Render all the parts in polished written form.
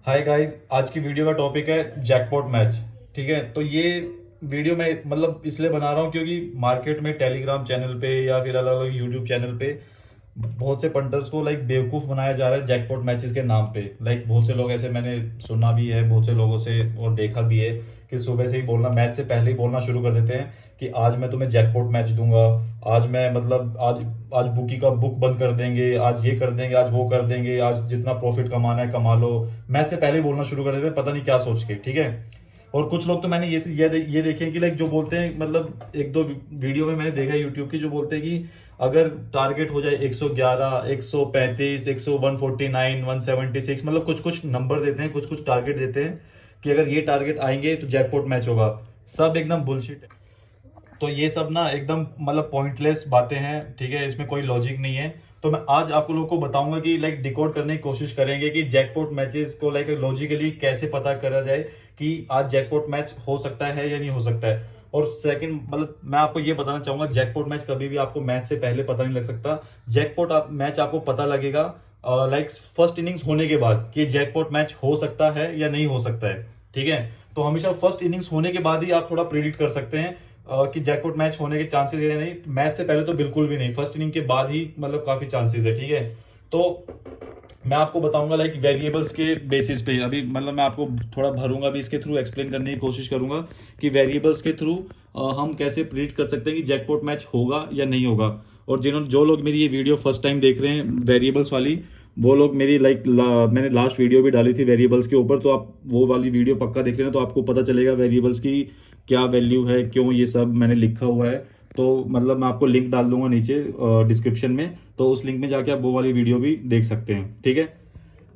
Hi guys, आज की video का टॉपिक है जैकपॉट मैच। ठीक है, तो ये वीडियो मैं मतलब इसलिए बना रहा हूँ क्योंकि मार्केट में टेलीग्राम चैनल पे या फिर अलग अलग यूट्यूब चैनल पे बहुत से पंटर्स को बेवकूफ बनाया जा रहा है जैकपॉट मैचेस के नाम पे। बहुत से लोग ऐसे मैंने सुना भी है बहुत से लोगों से और देखा भी है कि सुबह से ही बोलना, मैच से पहले ही बोलना शुरू कर देते हैं कि आज मैं तुम्हें जैकपॉट मैच दूंगा। आज मैं आज आज बुकी का बुक बंद कर देंगे, आज ये कर देंगे, आज वो कर देंगे, आज जितना प्रॉफिट कमाना है कमा लो। मैच से पहले ही बोलना शुरू कर देते हैं, पता नहीं क्या सोच के। ठीक है, और कुछ लोग तो मैंने ये देखे हैं कि जो बोलते हैं, एक दो वीडियो में मैंने देखा है यूट्यूब की, जो बोलते हैं कि अगर टारगेट हो जाए 111, 135, 149, 176, कुछ कुछ नंबर देते हैं, कुछ कुछ टारगेट देते हैं कि अगर ये टारगेट आएंगे तो जैकपॉट मैच होगा। सब एकदम बुलशिट है। तो ये सब ना एकदम पॉइंटलेस बातें हैं। ठीक है, इसमें कोई लॉजिक नहीं है। तो मैं आज आपको लोगों को बताऊंगा कि डिकोड करने की कोशिश करेंगे कि जैकपॉट मैचेस को लॉजिकली कैसे पता करा जाए कि आज जैकपॉट मैच हो सकता है या नहीं हो सकता है। और सेकंड मैं आपको ये बताना चाहूंगा, जैकपॉट मैच कभी भी आपको मैच से पहले पता नहीं लग सकता। मैच आपको पता लगेगा फर्स्ट इनिंग्स होने के बाद कि जैकपॉट मैच हो सकता है या नहीं हो सकता है। ठीक है, तो हमेशा फर्स्ट इनिंग्स होने के बाद ही आप थोड़ा प्रिडिक्ट कर सकते हैं कि जैकपॉट मैच होने के चांसेस है या नहीं। मैच से पहले तो बिल्कुल भी नहीं, फर्स्ट इनिंग के बाद ही काफी चांसेस है। ठीक है, तो मैं आपको बताऊंगा वेरिएबल्स के बेसिस पे। अभी मैं आपको थोड़ा भरूंगा भी, इसके थ्रू एक्सप्लेन करने की कोशिश करूंगा कि वेरिएबल्स के थ्रू हम कैसे प्रिडिक्ट कर सकते हैं कि जैकपॉट मैच होगा या नहीं होगा। और जो लोग मेरी ये वीडियो फर्स्ट टाइम देख रहे हैं वेरिएबल्स वाली, वो लोग मेरी मैंने लास्ट वीडियो भी डाली थी वेरिएबल्स के ऊपर, तो आप वो वाली वीडियो पक्का देख लेना, तो आपको पता चलेगा वेरिएबल्स की क्या वैल्यू है, क्यों ये सब मैंने लिखा हुआ है। तो मैं आपको लिंक डाल दूंगा नीचे डिस्क्रिप्शन में, तो उस लिंक में जाके आप वो वाली वीडियो भी देख सकते हैं। ठीक है,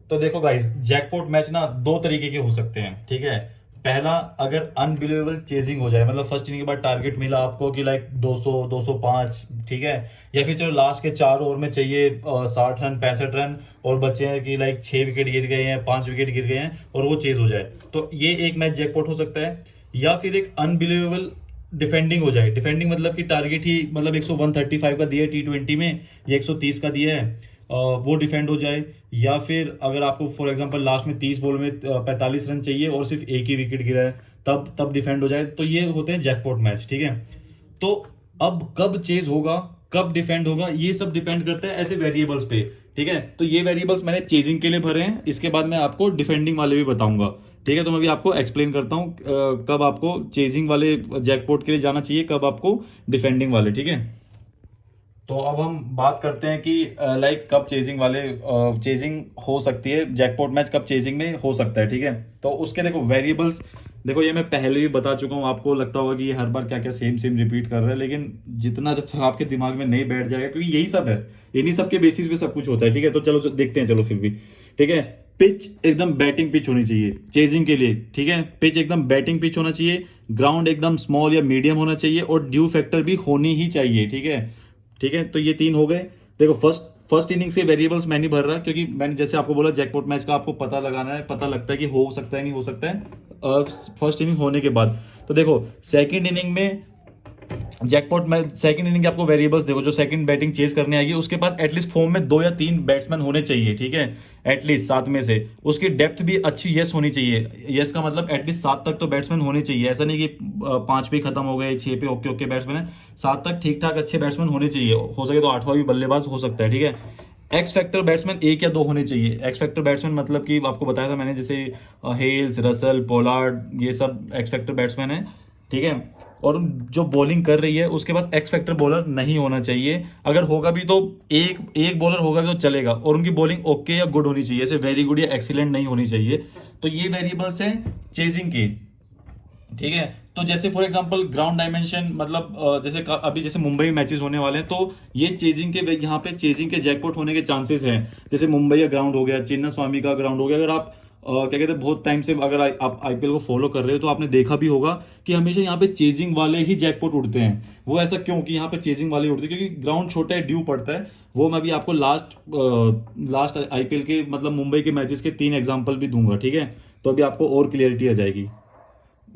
तो देखो गाइस, जैकपॉट मैच ना दो तरीके के हो सकते हैं। ठीक है, पहला, अगर अनबिलीवेबल चेजिंग हो जाए, फर्स्ट इनिंग के बाद टारगेट मिला आपको कि 200, 205, ठीक है, या फिर चलो लास्ट के 4 ओवर में चाहिए 60 रन, 65 रन, और बचे हैं कि 6 विकेट गिर गए हैं, 5 विकेट गिर गए हैं, और वो चेज हो जाए, तो ये एक मैच जैकपॉट हो सकता है। या फिर एक अनबिलीवेबल डिफेंडिंग हो जाए। डिफेंडिंग मतलब कि टारगेट ही 135 का दिया है T20 में, या 130 का दिया है, वो डिफेंड हो जाए। या फिर अगर आपको फॉर एग्जांपल लास्ट में 30 बॉल में 45 रन चाहिए और सिर्फ एक ही विकेट गिरा है, तब डिफेंड हो जाए, तो ये होते हैं जैकपॉट मैच। ठीक है, तो अब कब चेज होगा, कब डिफेंड होगा, ये सब डिपेंड करता है ऐसे वेरिएबल्स पे। ठीक है, तो ये वेरिएबल्स मैंने चेजिंग के लिए भरे हैं, इसके बाद मैं आपको डिफेंडिंग वाले भी बताऊंगा। ठीक है, तो मैं अभी आपको एक्सप्लेन करता हूं कब आपको चेजिंग वाले जैकपॉट के लिए जाना चाहिए, कब आपको डिफेंडिंग वाले। ठीक है, तो अब हम बात करते हैं कि कब चेजिंग हो सकती है, जैकपॉट मैच कब चेजिंग में हो सकता है। ठीक है, तो उसके देखो वेरिएबल्स, देखो ये मैं पहले भी बता चुका हूँ, आपको लगता होगा कि ये हर बार क्या क्या सेम सेम रिपीट कर रहा है, लेकिन जितना जब तक आपके दिमाग में नहीं बैठ जाएगा, क्योंकि यही सब है, इन्हीं सब के बेसिस पे सब कुछ होता है। ठीक है, तो चलो देखते हैं, चलो फिर भी। ठीक है, पिच एकदम बैटिंग पिच होनी चाहिए चेजिंग के लिए। ठीक है, पिच एकदम बैटिंग पिच होना चाहिए, ग्राउंड एकदम स्मॉल या मीडियम होना चाहिए, और ड्यू फैक्टर भी होनी ही चाहिए। ठीक है, ठीक है, तो ये 3 हो गए। देखो फर्स्ट इनिंग्स के वेरिएबल्स मैं नहीं भर रहा, क्योंकि मैंने जैसे आपको बोला जैकपॉट मैच का आपको पता लगाना है, पता लगता है कि हो सकता है नहीं हो सकता है फर्स्ट इनिंग होने के बाद। तो देखो सेकंड इनिंग में जैकपॉट में, सेकंड इनिंग के आपको वेरिएबल्स देखो, जो सेकंड बैटिंग चेज करने आएगी उसके पास एटलीस्ट फॉर्म में 2 या 3 बैट्समैन होने चाहिए। ठीक है, एटलीस्ट 7 में से। उसकी डेप्थ भी अच्छी यस होनी चाहिए। यस का मतलब एटलीस्ट 7 तक तो बैट्समैन होने चाहिए, ऐसा नहीं कि 5 पे खत्म हो गए, 6 पे ओके ओके बैट्समैन है, 7 तक ठीक ठाक अच्छे बैट्समैन होने चाहिए, हो सके तो 8वां भी बल्लेबाज हो सकता है। ठीक है, एक्स फैक्टर बैट्समैन 1 या 2 होने चाहिए। एक्स फैक्टर बैट्समैन मतलब कि आपको बताया था मैंने, जैसे हेल्स, रसल, पोलार्ड, ये सब एक्स फैक्टर बैट्समैन है। ठीक है, और जो बॉलिंग कर रही है उसके पास एक्स फैक्टर बॉलर नहीं होना चाहिए, अगर होगा भी तो एक एक बॉलर होगा भी तो चलेगा, और उनकी बॉलिंग ओके या गुड होनी चाहिए, ऐसे वेरी गुड या एक्सीलेंट नहीं होनी चाहिए। तो ये वेरिएबल्स हैं चेजिंग के। ठीक है, तो जैसे फॉर एग्जांपल ग्राउंड डायमेंशन, अभी जैसे मुंबई में मैचेस होने वाले हैं, तो ये चेजिंग के, यहाँ पे चेजिंग के जैकपॉट होने के चांसेस हैं। जैसे मुंबई का ग्राउंड हो गया, चिन्ना स्वामी का ग्राउंड हो गया। अगर आप क्या कहते हैं, बहुत टाइम से अगर आप आईपीएल को फॉलो कर रहे हो तो आपने देखा भी होगा कि हमेशा यहाँ पे चेजिंग वाले ही जैकपॉट उड़ते हैं। वो ऐसा क्यों कि यहाँ पे चेजिंग वाले उड़ते हैं, क्योंकि ग्राउंड छोटा है, ड्यू पड़ता है। वो मैं भी आपको लास्ट आईपीएल के मुंबई के मैचेस के 3 एग्जाम्पल भी दूंगा। ठीक है, तो अभी आपको और क्लियरिटी आ जाएगी।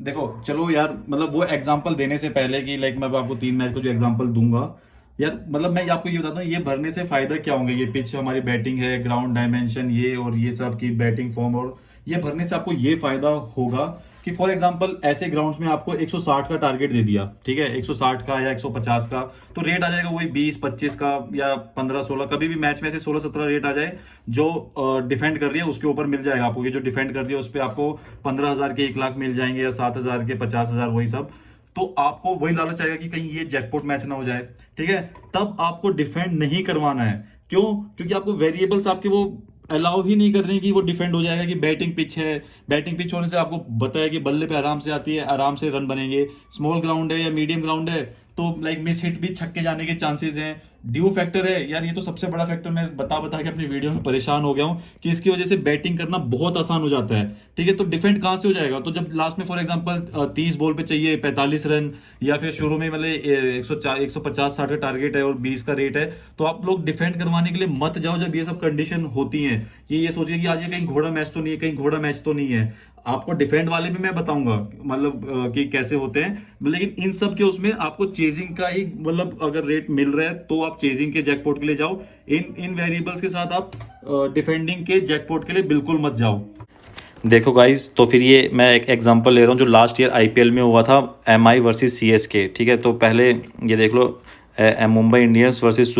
देखो चलो यार, वो एग्जांपल देने से पहले कि मैं आपको 3 मैच को जो एग्जांपल दूंगा यार, मैं आपको ये बताता हूँ ये भरने से फायदा क्या होंगे। ये पिच हमारी बैटिंग है, ग्राउंड डायमेंशन, ये और ये सब की बैटिंग फॉर्म, और ये भरने से आपको ये फायदा होगा कि फॉर एग्जांपल ऐसे ग्राउंड्स में आपको 160 का टारगेट दे दिया, ठीक है, 160 का या 150 का, तो रेट आ जाएगा वही 20-25 का या 15-16, कभी भी मैच में से 16-17 रेट आ जाए, जो डिफेंड कर रही है उसके ऊपर मिल जाएगा आपको, कि जो डिफेंड कर रही है उस पर आपको 15,000 के 1 लाख मिल जाएंगे या 7,000 के 50,000, वही सब। तो आपको वही लालच आएगा कि कहीं ये जैकपॉट मैच ना हो जाए, ठीक है, तब आपको डिफेंड नहीं करवाना है। क्यों? क्योंकि आपको वेरिएबल्स आपके वो अलाउ ही नहीं कर रहे हैं कि वो डिफेंड हो जाएगा, कि बैटिंग पिच है, बैटिंग पिच होने से आपको बताया कि बल्ले पे आराम से आती है, आराम से रन बनेंगे। स्मॉल ग्राउंड है या मीडियम ग्राउंड है तो लाइक मिस हिट भी छक्के जाने के चांसेस हैं। ड्यू फैक्टर है यार, ये तो सबसे बड़ा फैक्टर, मैं बता बता के अपनी वीडियो में परेशान हो गया हूँ कि इसकी वजह से बैटिंग करना बहुत आसान हो जाता है, ठीक है। तो डिफेंड कहाँ से हो जाएगा? तो जब लास्ट में फॉर एग्जांपल 30 बॉल पे चाहिए 45 रन, या फिर शुरू में मतलब 150-60 का टारगेट है और 20 का रेट है, तो आप लोग डिफेंड करवाने के लिए मत जाओ जब ये सब कंडीशन होती हैं। ये सोचिए कि आज ये कहीं घोड़ा मैच तो नहीं है, कहीं घोड़ा मैच तो नहीं है। आपको डिफेंड वाले भी मैं बताऊंगा मतलब कि कैसे होते हैं, लेकिन इन सब के उसमें आपको चेजिंग का ही मतलब अगर रेट मिल रहा है तो आप चेजिंग के जैकपॉट के लिए जाओ। इन वेरिएबल्स के साथ आप डिफेंडिंग के जैकपॉट के लिए बिल्कुल मत जाओ। देखो गाइस, तो फिर ये मैं एक एग्जांपल ले रहा हूँ जो लास्ट ईयर आईपीएल में हुआ था, एमआई वर्सेस सीएसके, ठीक है। तो पहले ये देख लो, मुंबई इंडियंस वर्सेस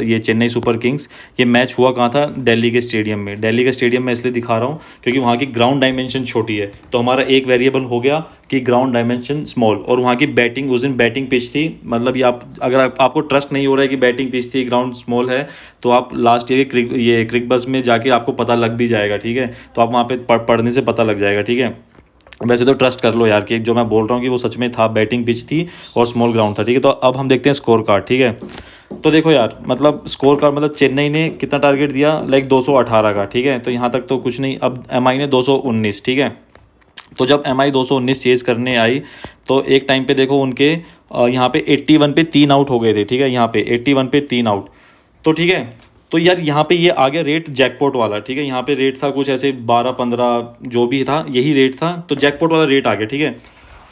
ये चेन्नई सुपर किंग्स। ये मैच हुआ कहाँ था? दिल्ली के स्टेडियम में। दिल्ली के स्टेडियम में इसलिए दिखा रहा हूँ क्योंकि वहाँ की ग्राउंड डायमेंशन छोटी है, तो हमारा एक वेरिएबल हो गया कि ग्राउंड डायमेंशन स्मॉल, और वहाँ की बैटिंग उस दिन बैटिंग पिच थी, मतलब ये अगर आपको ट्रस्ट नहीं हो रहा है कि बैटिंग पिच थी, ग्राउंड स्मॉल है, तो आप लास्ट ईयर ये क्रिक बस में जाके आपको पता लग भी जाएगा, ठीक है। तो आप वहाँ पे पढ़ने से पता लग जाएगा, ठीक है। वैसे तो ट्रस्ट कर लो यार कि जो मैं बोल रहा हूँ कि वो सच में था, बैटिंग पिच थी और स्मॉल ग्राउंड था, ठीक है। तो अब हम देखते हैं स्कोर कार्ड, ठीक है। तो देखो यार, मतलब स्कोर कार्ड, मतलब चेन्नई ने कितना टारगेट दिया, लाइक 218 का, ठीक है। तो यहाँ तक तो कुछ नहीं। अब एमआई ने 219, ठीक है। तो जब एमआई 219 चेज करने आई तो एक टाइम पे देखो उनके यहाँ पे 81 पे 3 आउट हो गए थे, ठीक है। यहाँ पे 81 पे 3 आउट, तो ठीक है। तो यार यहाँ पे ये आ गया रेट जैकपॉट वाला, ठीक है। यहाँ पे रेट था कुछ ऐसे 12-15 जो भी था, यही रेट था, तो जैकपॉट वाला रेट आ गया, ठीक है।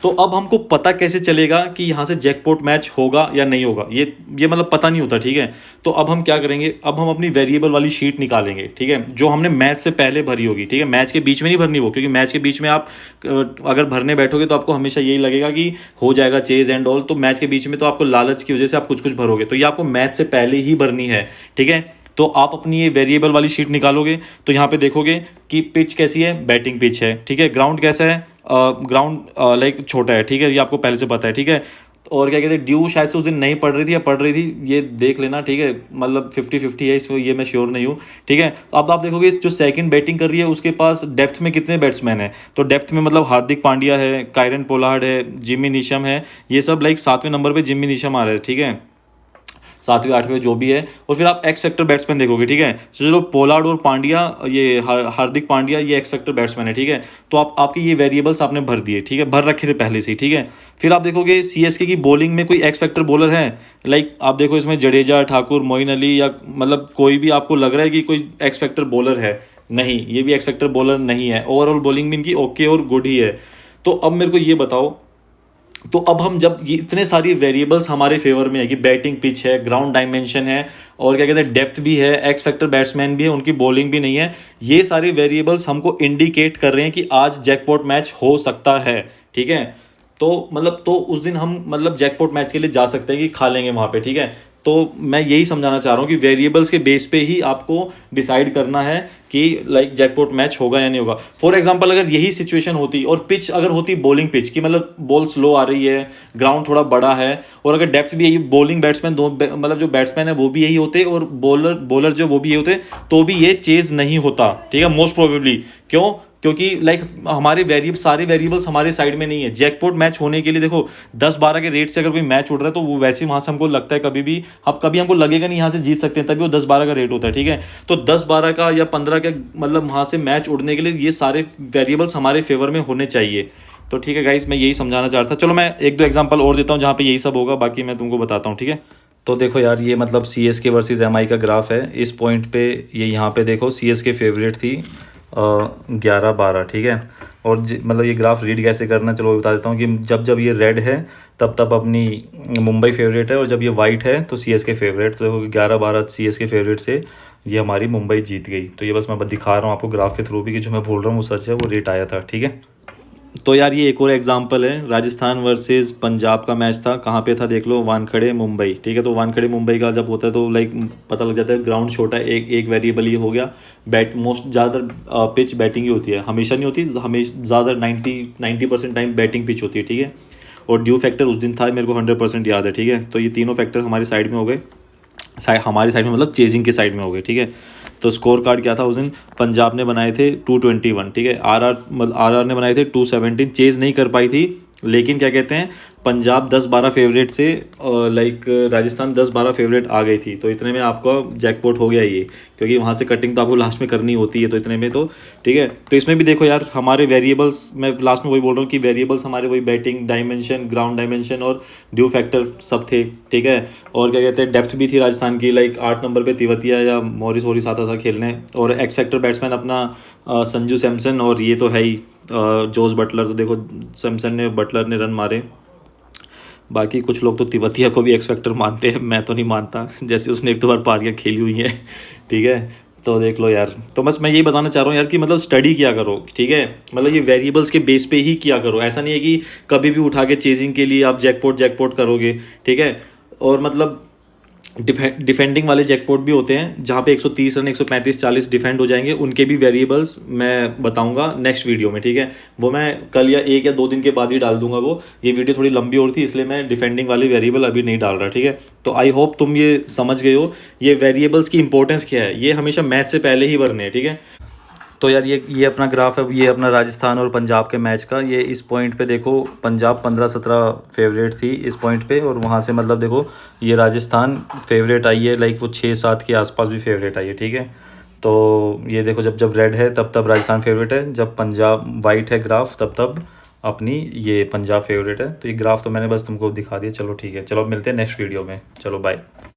तो अब हमको पता कैसे चलेगा कि यहाँ से जैकपॉट मैच होगा या नहीं होगा? ये मतलब पता नहीं होता, ठीक है। तो अब हम क्या करेंगे, अब हम अपनी वेरिएबल वाली शीट निकालेंगे, ठीक है, जो हमने मैच से पहले भरी होगी, ठीक है। मैच के बीच में नहीं भरनी वो, क्योंकि मैच के बीच में आप अगर भरने बैठोगे तो आपको हमेशा यही लगेगा कि हो जाएगा चेज एंड ऑल, तो मैच के बीच में तो आपको लालच की वजह से आप कुछ कुछ भरोगे, तो ये आपको मैच से पहले ही भरनी है, ठीक है। तो आप अपनी ये वेरिएबल वाली शीट निकालोगे तो यहाँ पे देखोगे कि पिच कैसी है, बैटिंग पिच है, ठीक है। ग्राउंड कैसा है, ग्राउंड लाइक छोटा है, ठीक है, ये आपको पहले से पता है, ठीक है। और क्या कहते हैं, ड्यू शायद से उस दिन नहीं पड़ रही थी या पड़ रही थी, ये देख लेना, ठीक है। मतलब 50-50 है इसको, ये मैं श्योर नहीं हूँ, ठीक है। अब आप देखोगे जो सेकंड बैटिंग कर रही है उसके पास डेप्थ में कितने बैट्समैन हैं, तो डेप्थ में मतलब हार्दिक पांड्या है, कायरन पोलार्ड है, जिमी नीशम है, ये सब लाइक 7वें नंबर पे जिमी नीशम आ रहे हैं, ठीक है, 7वें 8वें जो भी है। और फिर आप एक्स फैक्टर बैट्समैन देखोगे, ठीक है। तो चलो पोलार्ड और पांड्या, ये हार्दिक पांड्या, ये एक्स फैक्टर बैट्समैन है, ठीक है। तो आपकी ये वेरिएबल्स आपने भर दिए, ठीक है, भर रखे थे पहले से, ठीक है। फिर आप देखोगे सीएसके की बॉलिंग में कोई एक्स फैक्टर बॉलर है, लाइक आप देखो इसमें जडेजा, ठाकुर, मोइन अली, या मतलब कोई भी आपको लग रहा है कि कोई एक्स फैक्टर बॉलर है? नहीं, ये भी एक्स फैक्टर बॉलर नहीं है। ओवरऑल बॉलिंग भी इनकी ओके और गुड ही है। तो अब मेरे को ये बताओ, तो अब हम जब ये इतने सारी वेरिएबल्स हमारे फेवर में है कि बैटिंग पिच है, ग्राउंड डायमेंशन है, और क्या कहते हैं डेप्थ भी है, एक्स फैक्टर बैट्समैन भी है, उनकी बॉलिंग भी नहीं है, ये सारी वेरिएबल्स हमको इंडिकेट कर रहे हैं कि आज जैकपॉट मैच हो सकता है, ठीक है। तो मतलब तो उस दिन हम मतलब जैकपॉट मैच के लिए जा सकते हैं कि खा लेंगे वहाँ पे, ठीक है। तो मैं यही समझाना चाह रहा हूँ कि वेरिएबल्स के बेस पे ही आपको डिसाइड करना है कि लाइक जैकपॉट मैच होगा या नहीं होगा। फॉर एग्जांपल अगर यही सिचुएशन होती और पिच अगर होती बॉलिंग पिच की, मतलब बॉल स्लो आ रही है, ग्राउंड थोड़ा बड़ा है, और अगर डेप्थ भी यही, बॉलिंग बैट्समैन दो मतलब जो बैट्समैन है वो भी यही होते और बॉलर जो वो भी यही होते, तो भी ये चेज नहीं होता, ठीक है, मोस्ट प्रोबेबली। क्यों? क्योंकि लाइक हमारे सारे वेरिएबल्स हमारे साइड में नहीं है। जैकपॉट मैच होने के लिए देखो 10-12 के रेट से अगर कोई मैच उड़ रहा है तो वो वैसे वहां से हमको लगता है कभी भी, अब कभी हमको लगेगा नहीं यहाँ से जीत सकते हैं, तभी वो 10-12 का रेट होता है, ठीक है। तो 10-12 का या 15 का मतलब वहां से मैच उड़ने के लिए ये सारे वेरिएबल्स हमारे फेवर में होने चाहिए। तो ठीक है गाइस, मैं यही समझाना चाह रहा था। चलो मैं 1-2 एग्जाम्पल और देता हूँ जहाँ पे यही सब होगा, बाकी मैं तुमको बताता हूँ, ठीक है। तो देखो यार, ये मतलब सीएसके वर्सेस एमआई का ग्राफ है। इस पॉइंट पे ये यहाँ पे देखो सीएसके फेवरेट थी 11-12, ठीक है। और मतलब ये ग्राफ रीड कैसे करना, चलो बता देता हूँ कि जब जब ये रेड है तब तब अपनी मुंबई फेवरेट है, और जब ये वाइट है तो सीएसके फेवरेट। तो देखो 11-12 सीएसके फेवरेट से ये हमारी मुंबई जीत गई। तो ये बस मैं दिखा रहा हूँ आपको ग्राफ के थ्रू भी कि जो मैं बोल रहा हूँ वो सच है, वो रेट आया था। ठीक है, तो यार ये एक और एग्जांपल है, राजस्थान वर्सेस पंजाब का मैच था। कहाँ पे था देख लो, वानखेड़े मुंबई। ठीक है, तो वानखेड़े मुंबई का जब होता है तो लाइक पता लग जाता है, ग्राउंड छोटा है, एक वेरिएबल ये हो गया। बैट मोस्ट ज़्यादातर पिच बैटिंग ही होती है, हमेशा नहीं होती, हमेशा ज़्यादा 90% टाइम बैटिंग पिच होती है। ठीक है, और ड्यू फैक्टर उस दिन था, मेरे को 100% याद है। ठीक है, तो ये तीनों फैक्टर हमारी साइड में हो गए, हमारी साइड में मतलब चेजिंग के साइड में हो गए। ठीक है, तो स्कोर कार्ड क्या था उस दिन, पंजाब ने बनाए थे 221। ठीक है, आर ने बनाए थे 217, चेज नहीं कर पाई थी। लेकिन क्या कहते हैं, पंजाब 10-12 फेवरेट से लाइक राजस्थान 10-12 फेवरेट आ गई थी। तो इतने में आपका जैकपॉट हो गया ये, क्योंकि वहाँ से कटिंग तो आपको लास्ट में करनी होती है, तो इतने में तो ठीक है। तो इसमें भी देखो यार, हमारे वेरिएबल्स, मैं लास्ट में वही बोल रहा हूँ कि वेरिएबल्स हमारे वही बैटिंग डायमेंशन, ग्राउंड डायमेंशन और ड्यू फैक्टर सब थे। ठीक है, और क्या कहते हैं, डेप्थ भी थी राजस्थान की, लाइक 8 नंबर पे तिवतिया या मॉरिस वॉरिस आता था खेलने, और एक्स फैक्टर बैट्समैन अपना संजू सैमसन, और ये तो है ही जोस बटलर। तो देखो सैमसन ने, बटलर ने रन मारे। बाकी कुछ लोग तो तिवतिया को भी एक्स फैक्टर मानते हैं, मैं तो नहीं मानता, जैसे उसने 1-2 बार पारियाँ खेली हुई हैं। ठीक है, तो देख लो यार, तो बस मैं यही बताना चाह रहा हूँ यार कि मतलब स्टडी किया करो। ठीक है, मतलब ये वेरिएबल्स के बेस पे ही किया करो, ऐसा नहीं है कि कभी भी उठा के चेजिंग के लिए आप जैकपॉट करोगे। ठीक है, और मतलब डिफेंडिंग वाले जैकपॉट भी होते हैं जहाँ पे 130 रन, 135-40 डिफेंड हो जाएंगे, उनके भी वेरिएबल्स मैं बताऊंगा नेक्स्ट वीडियो में। ठीक है, वो मैं कल या 1 या 2 दिन के बाद ही डाल दूंगा। वो ये वीडियो थोड़ी लंबी और थी, इसलिए मैं डिफेंडिंग वाले वेरिएबल अभी नहीं डाल रहा। ठीक है, तो आई होप तुम ये समझ गए हो ये वेरिएबल्स की इंपॉर्टेंस क्या है, ये हमेशा मैच से पहले ही भरने हैं। ठीक है, तो यार ये अपना ग्राफ है, ये अपना राजस्थान और पंजाब के मैच का। ये इस पॉइंट पे देखो, पंजाब 15-17 फेवरेट थी इस पॉइंट पे, और वहाँ से मतलब देखो ये राजस्थान फेवरेट आई है, लाइक वो 6-7 के आसपास भी फेवरेट आई है। ठीक है, तो ये देखो जब जब रेड है तब तब राजस्थान फेवरेट है, जब पंजाब वाइट है ग्राफ तब तब अपनी ये पंजाब फेवरेट है। तो ये ग्राफ तो मैंने बस तुमको दिखा दिया। चलो ठीक है, चलो मिलते हैं नेक्स्ट वीडियो में, चलो बाय।